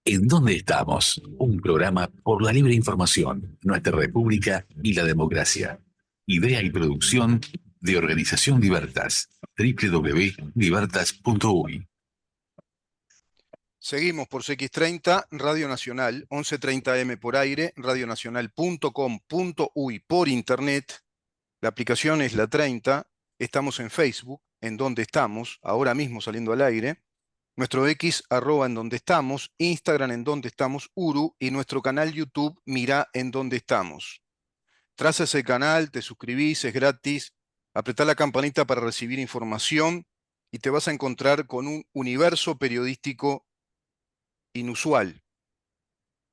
¿En dónde estamos? Un programa por la libre información, nuestra república y la democracia. Idea y producción de Organización Libertas. www.libertas.uy. Seguimos por CX30, Radio Nacional, 11:30 AM por aire, radionacional.com.uy por internet. La aplicación es la 30. Estamos en Facebook, en donde estamos, ahora mismo saliendo al aire. Nuestro X, @ en donde estamos, Instagram en donde estamos, Uru, y nuestro canal YouTube, Mirá en donde estamos. Traza ese canal, te suscribís, es gratis, apretá la campanita para recibir información y te vas a encontrar con un universo periodístico inusual,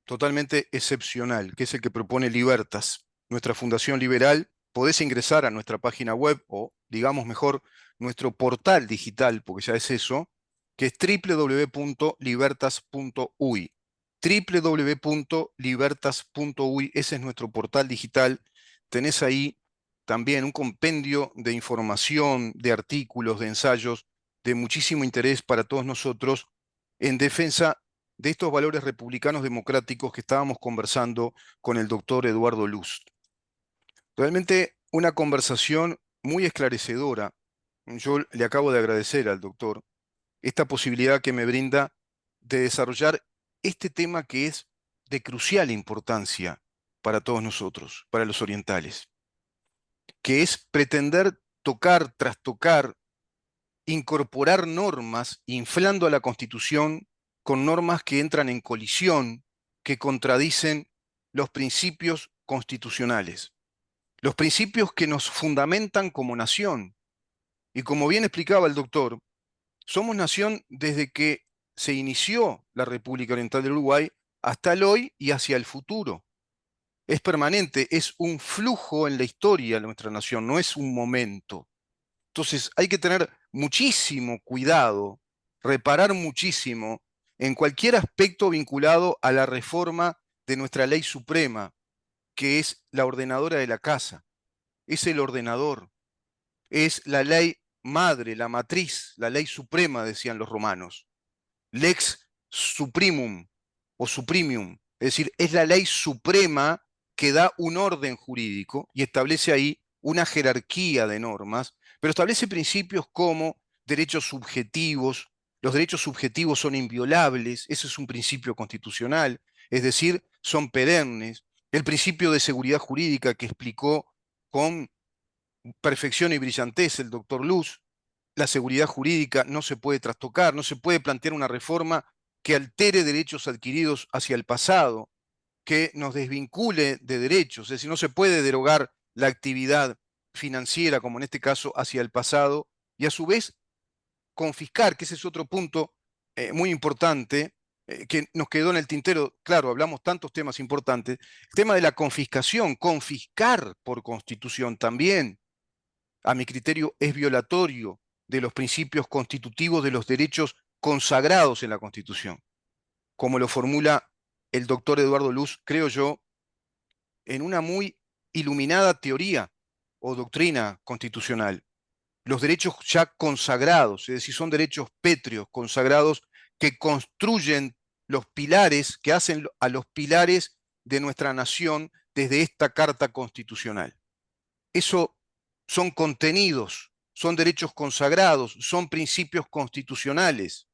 totalmente excepcional, que es el que propone Libertas, nuestra fundación liberal. Podés ingresar a nuestra página web, o digamos mejor, nuestro portal digital, porque ya es eso, que es www.libertas.uy. www.libertas.uy, ese es nuestro portal digital. Tenés ahí también un compendio de información, de artículos, de ensayos, de muchísimo interés para todos nosotros en defensa de estos valores republicanos democráticos que estábamos conversando con el doctor Eduardo Luz. Realmente una conversación muy esclarecedora. Yo le acabo de agradecer al doctor esta posibilidad que me brinda de desarrollar este tema que es de crucial importancia para todos nosotros, para los orientales, que es pretender tocar, trastocar, incorporar normas, inflando a la Constitución con normas que entran en colisión, que contradicen los principios constitucionales, los principios que nos fundamentan como nación. Y como bien explicaba el doctor, somos nación desde que se inició la República Oriental del Uruguay hasta el hoy y hacia el futuro. Es permanente, es un flujo en la historia de nuestra nación, no es un momento. Entonces hay que tener muchísimo cuidado, reparar muchísimo en cualquier aspecto vinculado a la reforma de nuestra ley suprema, que es la ordenadora de la casa, es el ordenador, es la ley madre, la matriz, la ley suprema, decían los romanos. Lex suprimum o supremium, es decir, es la ley suprema que da un orden jurídico y establece ahí una jerarquía de normas, pero establece principios como derechos subjetivos. Los derechos subjetivos son inviolables, ese es un principio constitucional, es decir, son perennes. El principio de seguridad jurídica que explicó con perfección y brillantez el doctor Luz. La seguridad jurídica no se puede trastocar, no se puede plantear una reforma que altere derechos adquiridos hacia el pasado, que nos desvincule de derechos, es decir, no se puede derogar la actividad financiera, como en este caso, hacia el pasado, y a su vez confiscar, que ese es otro punto muy importante, que nos quedó en el tintero. Claro, hablamos tantos temas importantes. El tema de la confiscación, confiscar por constitución también, a mi criterio, es violatorio de los principios constitutivos de los derechos consagrados en la Constitución, como lo formula el doctor Eduardo Luz, creo yo, en una muy iluminada teoría o doctrina constitucional. Los derechos ya consagrados, es decir, son derechos pétreos, consagrados, que construyen los pilares, que hacen a los pilares de nuestra nación desde esta Carta Constitucional. Eso son contenidos, son derechos consagrados, son principios constitucionales,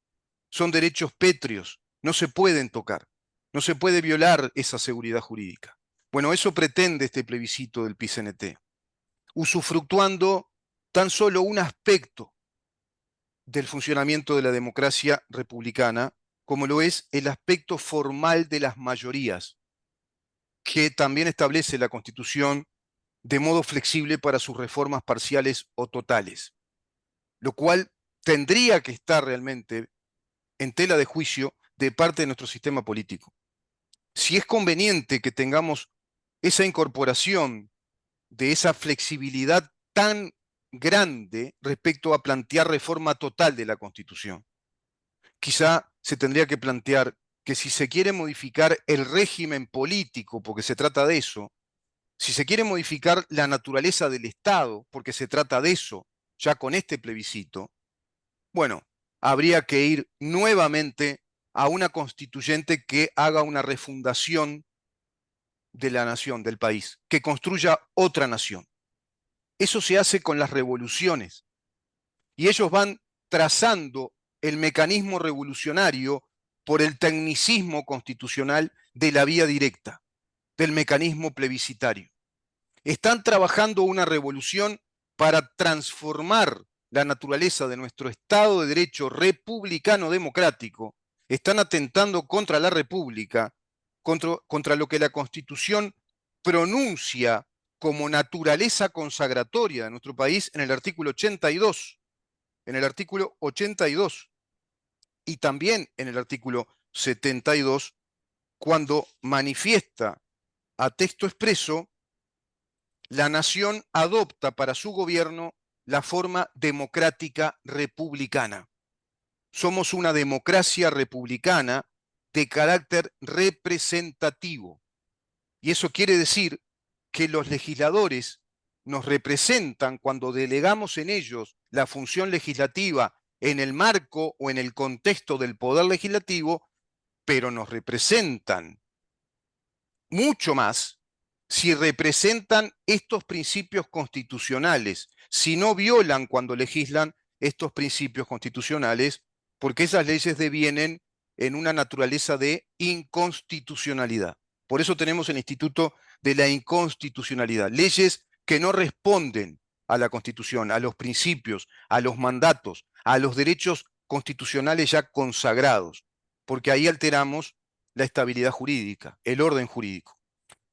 son derechos pétreos, no se pueden tocar, no se puede violar esa seguridad jurídica. Bueno, eso pretende este plebiscito del PCNT, usufructuando tan solo un aspecto del funcionamiento de la democracia republicana, como lo es el aspecto formal de las mayorías, que también establece la Constitución de modo flexible para sus reformas parciales o totales, lo cual tendría que estar realmente en tela de juicio de parte de nuestro sistema político. Si es conveniente que tengamos esa incorporación de esa flexibilidad tan grande respecto a plantear reforma total de la Constitución. Quizá se tendría que plantear que si se quiere modificar el régimen político, porque se trata de eso, si se quiere modificar la naturaleza del Estado, porque se trata de eso, ya con este plebiscito, bueno, habría que ir nuevamente a una constituyente que haga una refundación de la nación, del país, que construya otra nación. Eso se hace con las revoluciones. Y ellos van trazando el mecanismo revolucionario por el tecnicismo constitucional de la vía directa, del mecanismo plebiscitario. Están trabajando una revolución para transformar la naturaleza de nuestro Estado de Derecho republicano democrático. Están atentando contra la República, contra lo que la Constitución pronuncia como naturaleza consagratoria de nuestro país en el artículo 82, en el artículo 82 y también en el artículo 72, cuando manifiesta a texto expreso: la nación adopta para su gobierno la forma democrática republicana. Somos una democracia republicana de carácter representativo. Y eso quiere decir que los legisladores nos representan cuando delegamos en ellos la función legislativa en el marco o en el contexto del poder legislativo, pero nos representan mucho más si representan estos principios constitucionales, si no violan cuando legislan estos principios constitucionales, porque esas leyes devienen en una naturaleza de inconstitucionalidad. Por eso tenemos el Instituto de la Inconstitucionalidad, leyes que no responden a la Constitución, a los principios, a los mandatos, a los derechos constitucionales ya consagrados, porque ahí alteramos la estabilidad jurídica, el orden jurídico.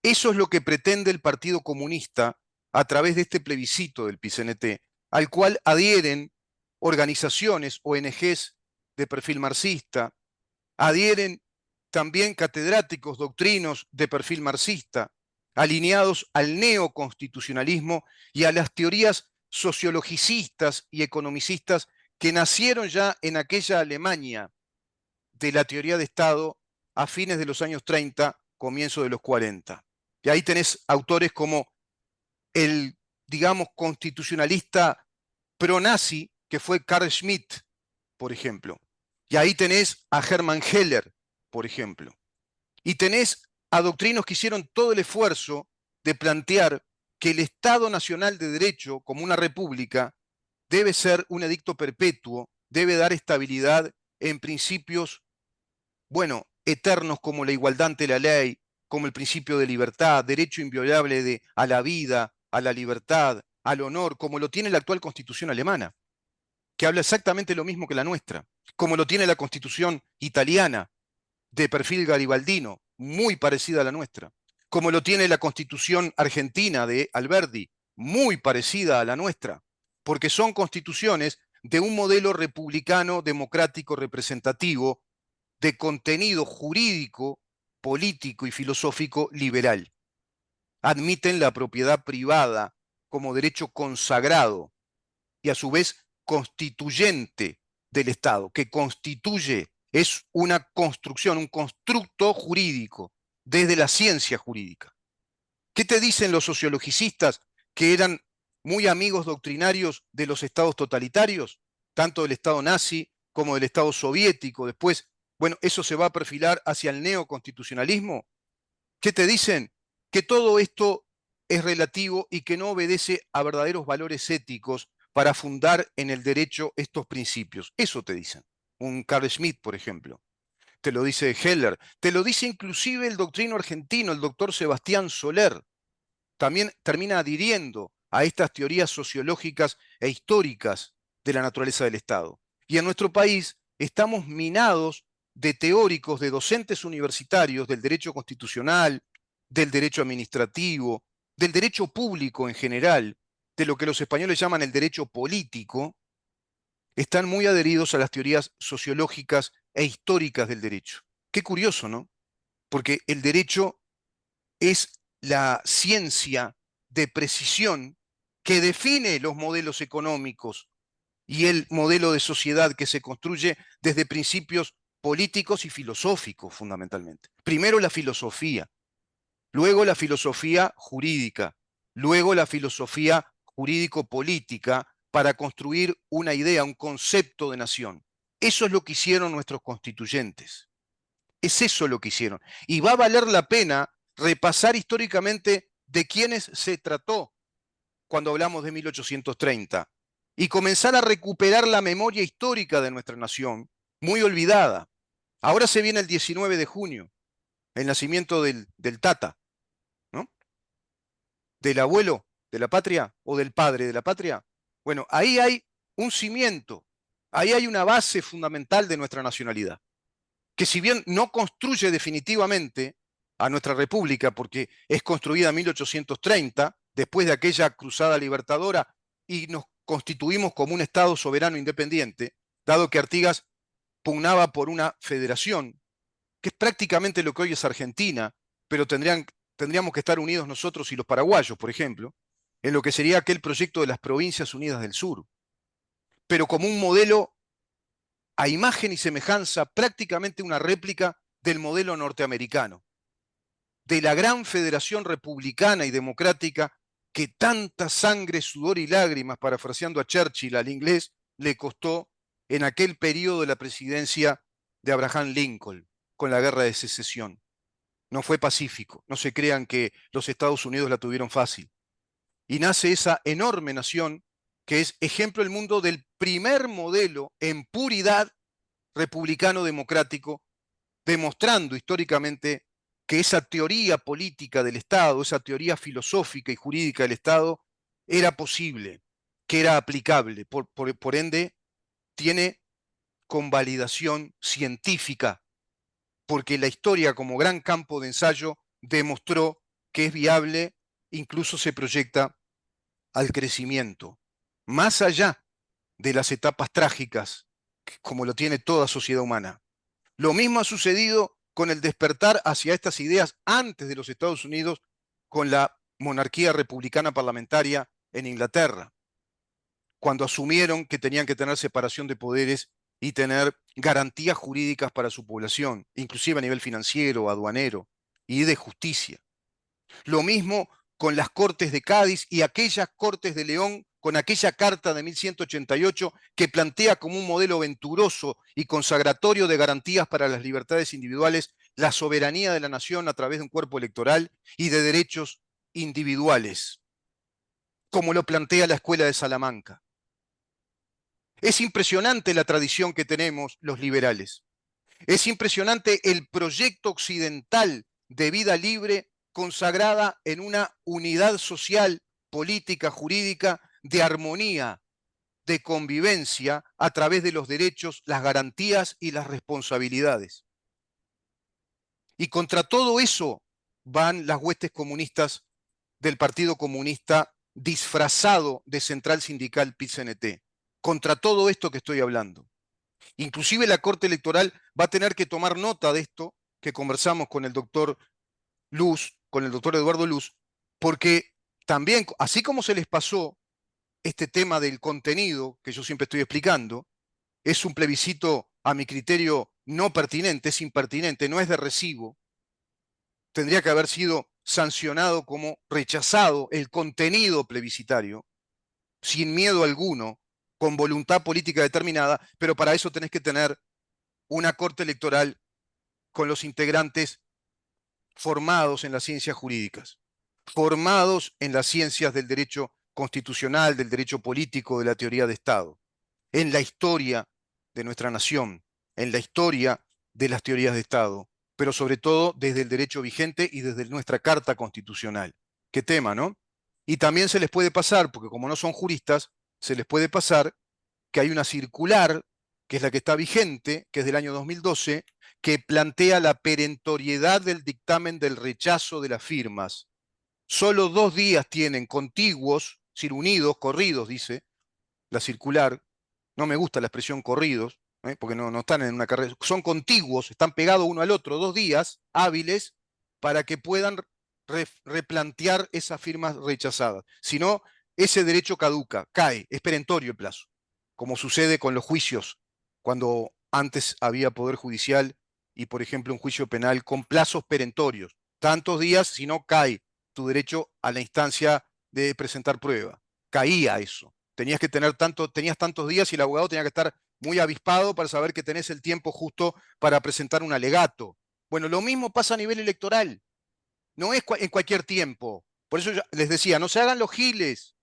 Eso es lo que pretende el Partido Comunista a través de este plebiscito del PCNT, al cual adhieren organizaciones, ONGs de perfil marxista, adhieren también catedráticos, doctrinos de perfil marxista, alineados al neoconstitucionalismo y a las teorías sociologicistas y economicistas que nacieron ya en aquella Alemania de la teoría de Estado a fines de los años 30, comienzo de los 40. Y ahí tenés autores como el, digamos, constitucionalista pro-nazi, que fue Carl Schmitt, por ejemplo. Y ahí tenés a Hermann Heller, por ejemplo. Y tenés a doctrinos que hicieron todo el esfuerzo de plantear que el Estado Nacional de Derecho, como una república, debe ser un edicto perpetuo, debe dar estabilidad en principios, bueno, eternos como la igualdad ante la ley, como el principio de libertad, derecho inviolable a la vida, a la libertad, al honor, como lo tiene la actual Constitución alemana, que habla exactamente lo mismo que la nuestra, como lo tiene la Constitución italiana, de perfil garibaldino, muy parecida a la nuestra, como lo tiene la Constitución argentina de Alberdi, muy parecida a la nuestra, porque son constituciones de un modelo republicano, democrático, representativo, de contenido jurídico, político y filosófico liberal. Admiten la propiedad privada como derecho consagrado y a su vez constituyente del Estado, que constituye, es una construcción, un constructo jurídico desde la ciencia jurídica. ¿Qué te dicen los sociologicistas que eran muy amigos doctrinarios de los estados totalitarios, tanto del Estado nazi como del Estado soviético? Después, bueno, eso se va a perfilar hacia el neoconstitucionalismo. ¿Qué te dicen? Que todo esto es relativo y que no obedece a verdaderos valores éticos para fundar en el derecho estos principios. Eso te dicen. Un Carl Schmitt, por ejemplo. Te lo dice Heller. Te lo dice inclusive el doctrino argentino, el doctor Sebastián Soler. También termina adhiriendo a estas teorías sociológicas e históricas de la naturaleza del Estado. Y en nuestro país estamos minados de teóricos, de docentes universitarios del derecho constitucional, del derecho administrativo, del derecho público en general, de lo que los españoles llaman el derecho político, están muy adheridos a las teorías sociológicas e históricas del derecho. Qué curioso, ¿no? Porque el derecho es la ciencia de precisión que define los modelos económicos y el modelo de sociedad que se construye desde principios políticos y filosóficos, fundamentalmente. Primero la filosofía, luego la filosofía jurídica, luego la filosofía jurídico-política para construir una idea, un concepto de nación. Eso es lo que hicieron nuestros constituyentes. Es eso lo que hicieron. Y va a valer la pena repasar históricamente de quiénes se trató cuando hablamos de 1830 y comenzar a recuperar la memoria histórica de nuestra nación, muy olvidada. Ahora se viene el 19 de junio, el nacimiento del Tata, ¿no? Del abuelo de la patria o del padre de la patria. Bueno, ahí hay un cimiento, ahí hay una base fundamental de nuestra nacionalidad, que si bien no construye definitivamente a nuestra república, porque es construida en 1830, después de aquella cruzada libertadora, y nos constituimos como un Estado soberano independiente, dado que Artigas pugnaba por una federación, que es prácticamente lo que hoy es Argentina, pero tendríamos que estar unidos nosotros y los paraguayos, por ejemplo, en lo que sería aquel proyecto de las Provincias Unidas del Sur, pero como un modelo a imagen y semejanza, prácticamente una réplica del modelo norteamericano, de la gran federación republicana y democrática que tanta sangre, sudor y lágrimas, parafraseando a Churchill al inglés, le costó en aquel periodo de la presidencia de Abraham Lincoln, con la guerra de secesión. No fue pacífico, no se crean que los Estados Unidos la tuvieron fácil. Y nace esa enorme nación que es ejemplo del mundo del primer modelo en puridad republicano democrático, demostrando históricamente que esa teoría política del Estado, esa teoría filosófica y jurídica del Estado, era posible, que era aplicable, por ende, tiene convalidación científica, porque la historia como gran campo de ensayo demostró que es viable, incluso se proyecta al crecimiento, más allá de las etapas trágicas, como lo tiene toda sociedad humana. Lo mismo ha sucedido con el despertar hacia estas ideas antes de los Estados Unidos con la monarquía republicana parlamentaria en Inglaterra, cuando asumieron que tenían que tener separación de poderes y tener garantías jurídicas para su población, inclusive a nivel financiero, aduanero y de justicia. Lo mismo con las Cortes de Cádiz y aquellas Cortes de León, con aquella carta de 1188 que plantea como un modelo venturoso y consagratorio de garantías para las libertades individuales la soberanía de la nación a través de un cuerpo electoral y de derechos individuales, como lo plantea la Escuela de Salamanca. Es impresionante la tradición que tenemos los liberales. Es impresionante el proyecto occidental de vida libre consagrada en una unidad social, política, jurídica, de armonía, de convivencia a través de los derechos, las garantías y las responsabilidades. Y contra todo eso van las huestes comunistas del Partido Comunista disfrazado de Central Sindical PIT-CNT. Contra todo esto que estoy hablando. Inclusive la Corte Electoral va a tener que tomar nota de esto que conversamos con el doctor Luz, con el doctor Eduardo Luz, porque también, así como se les pasó este tema del contenido, que yo siempre estoy explicando, es un plebiscito a mi criterio no pertinente, es impertinente, no es de recibo, tendría que haber sido sancionado como rechazado el contenido plebiscitario, sin miedo alguno, con voluntad política determinada, pero para eso tenés que tener una corte electoral con los integrantes formados en las ciencias jurídicas, formados en las ciencias del derecho constitucional, del derecho político, de la teoría de Estado, en la historia de nuestra nación, en la historia de las teorías de Estado, pero sobre todo desde el derecho vigente y desde nuestra Carta Constitucional. Qué tema, ¿no? Y también se les puede pasar, porque como no son juristas, se les puede pasar que hay una circular, que es la que está vigente, que es del año 2012, que plantea la perentoriedad del dictamen del rechazo de las firmas. Solo 2 días tienen contiguos, sin unidos, corridos, dice la circular. No me gusta la expresión corridos, porque no están en una carrera. Son contiguos, están pegados uno al otro, 2 días hábiles para que puedan replantear esas firmas rechazadas. Si no, ese derecho caduca, cae, es perentorio el plazo, como sucede con los juicios, cuando antes había poder judicial y, por ejemplo, un juicio penal con plazos perentorios. Tantos días, si no, cae tu derecho a la instancia de presentar prueba. Caía eso. Tenías tantos días y el abogado tenía que estar muy avispado para saber que tenés el tiempo justo para presentar un alegato. Bueno, lo mismo pasa a nivel electoral, no es en cualquier tiempo. Por eso yo les decía, no se hagan los giles.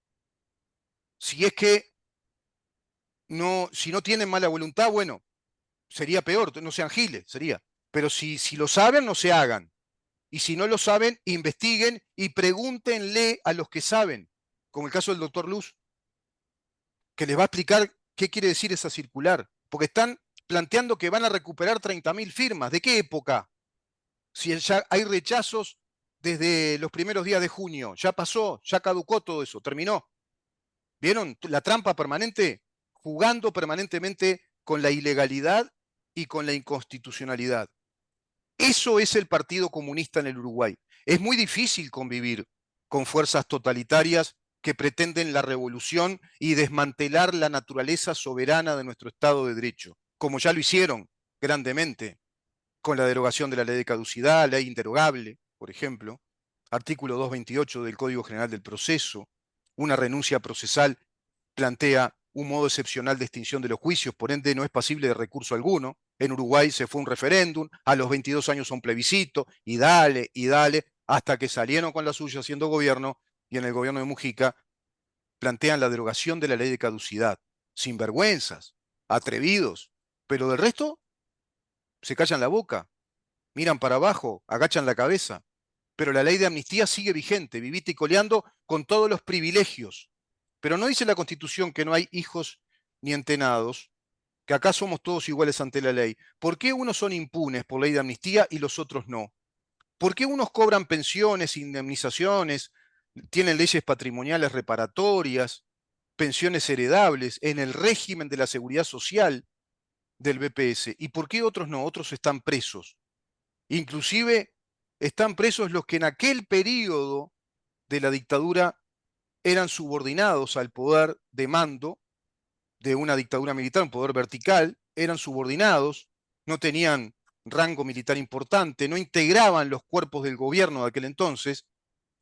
Si es que no, si no tienen mala voluntad, bueno, sería peor, no sean giles, sería. Pero si lo saben, no se hagan. Y si no lo saben, investiguen y pregúntenle a los que saben, como el caso del doctor Luz, que les va a explicar qué quiere decir esa circular. Porque están planteando que van a recuperar 30.000 firmas. ¿De qué época? Si ya hay rechazos desde los primeros días de junio. Ya pasó, ya caducó todo eso, terminó. ¿Vieron la trampa permanente? Jugando permanentemente con la ilegalidad y con la inconstitucionalidad. Eso es el Partido Comunista en el Uruguay. Es muy difícil convivir con fuerzas totalitarias que pretenden la revolución y desmantelar la naturaleza soberana de nuestro Estado de Derecho, como ya lo hicieron grandemente con la derogación de la ley de caducidad, ley inderogable, por ejemplo, artículo 228 del Código General del Proceso, una renuncia procesal plantea un modo excepcional de extinción de los juicios, por ende no es pasible de recurso alguno. En Uruguay se fue un referéndum, a los 22 años un plebiscito, y dale, hasta que salieron con la suya haciendo gobierno, y en el gobierno de Mujica plantean la derogación de la ley de caducidad. Sinvergüenzas, atrevidos, pero del resto se callan la boca, miran para abajo, agachan la cabeza. Pero la ley de amnistía sigue vigente, vivita y coleando con todos los privilegios. Pero no dice la Constitución que no hay hijos ni entenados, que acá somos todos iguales ante la ley. ¿Por qué unos son impunes por ley de amnistía y los otros no? ¿Por qué unos cobran pensiones, indemnizaciones, tienen leyes patrimoniales reparatorias, pensiones heredables en el régimen de la seguridad social del BPS? ¿Y por qué otros no? Otros están presos. Inclusive están presos los que en aquel periodo de la dictadura eran subordinados al poder de mando de una dictadura militar, un poder vertical, eran subordinados, no tenían rango militar importante, no integraban los cuerpos del gobierno de aquel entonces,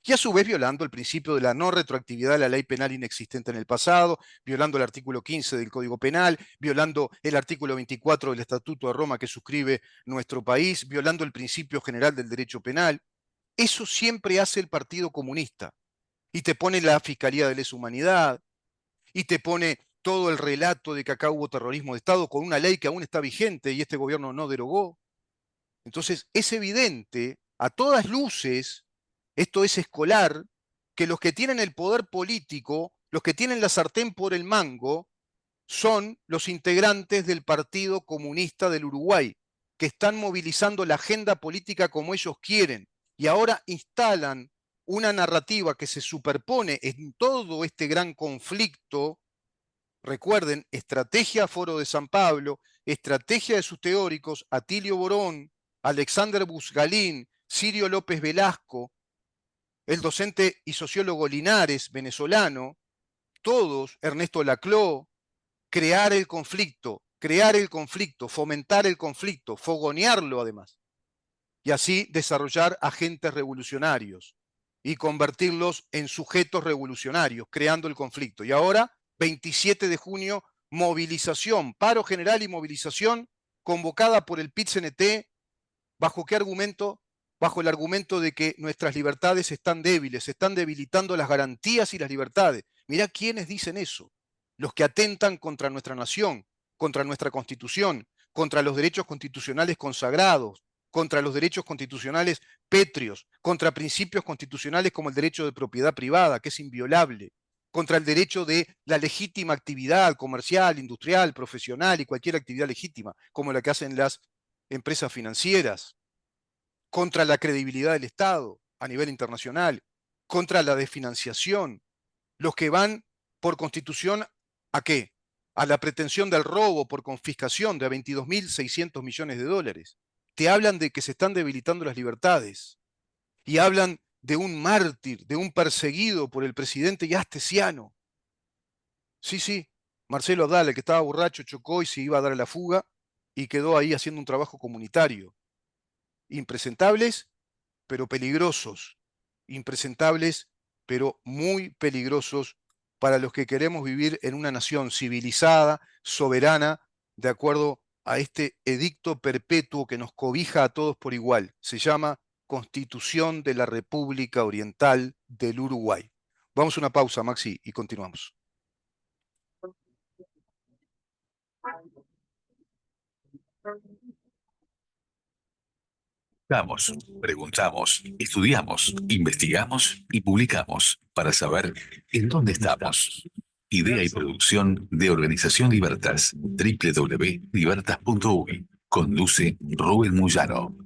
y a su vez violando el principio de la no retroactividad de la ley penal inexistente en el pasado, violando el artículo 15 del Código Penal, violando el artículo 24 del Estatuto de Roma que suscribe nuestro país, violando el principio general del derecho penal. Eso siempre hace el Partido Comunista. Y te pone la Fiscalía de Lesa Humanidad, y te pone todo el relato de que acá hubo terrorismo de Estado con una ley que aún está vigente y este gobierno no derogó. Entonces, es evidente, a todas luces, esto es escolar, que los que tienen el poder político, los que tienen la sartén por el mango, son los integrantes del Partido Comunista del Uruguay, que están movilizando la agenda política como ellos quieren y ahora instalan una narrativa que se superpone en todo este gran conflicto. Recuerden, estrategia Foro de San Pablo, estrategia de sus teóricos, Atilio Borón, Alexander Busgalín, Sirio López Velasco, el docente y sociólogo Linares, venezolano, todos, Ernesto Laclau, crear el conflicto, fomentar el conflicto, fogonearlo además, y así desarrollar agentes revolucionarios y convertirlos en sujetos revolucionarios, creando el conflicto. Y ahora, 27 de junio, movilización, paro general y movilización convocada por el PIT-CNT, ¿bajo qué argumento? Bajo el argumento de que nuestras libertades están débiles, se están debilitando las garantías y las libertades. Mirá quiénes dicen eso. Los que atentan contra nuestra nación, contra nuestra constitución, contra los derechos constitucionales consagrados, contra los derechos constitucionales pétreos, contra principios constitucionales como el derecho de propiedad privada, que es inviolable, contra el derecho de la legítima actividad comercial, industrial, profesional y cualquier actividad legítima, como la que hacen las empresas financieras, contra la credibilidad del Estado a nivel internacional, contra la desfinanciación, los que van por constitución ¿a qué? A la pretensión del robo por confiscación de 22.600 millones de dólares. Te hablan de que se están debilitando las libertades y hablan de un mártir, de un perseguido por el presidente y astesiano. Sí, sí, Marcelo Adala, el que estaba borracho, chocó y se iba a dar a la fuga y quedó ahí haciendo un trabajo comunitario. Impresentables, pero peligrosos. Impresentables, pero muy peligrosos para los que queremos vivir en una nación civilizada, soberana, de acuerdo a este edicto perpetuo que nos cobija a todos por igual. Se llama Constitución de la República Oriental del Uruguay. Vamos a una pausa, Maxi, y continuamos. Buscamos, preguntamos, estudiamos, investigamos y publicamos para saber en dónde estamos. Idea y producción de Organización Libertas, www.libertas.uy. Conduce Rubén Muyano.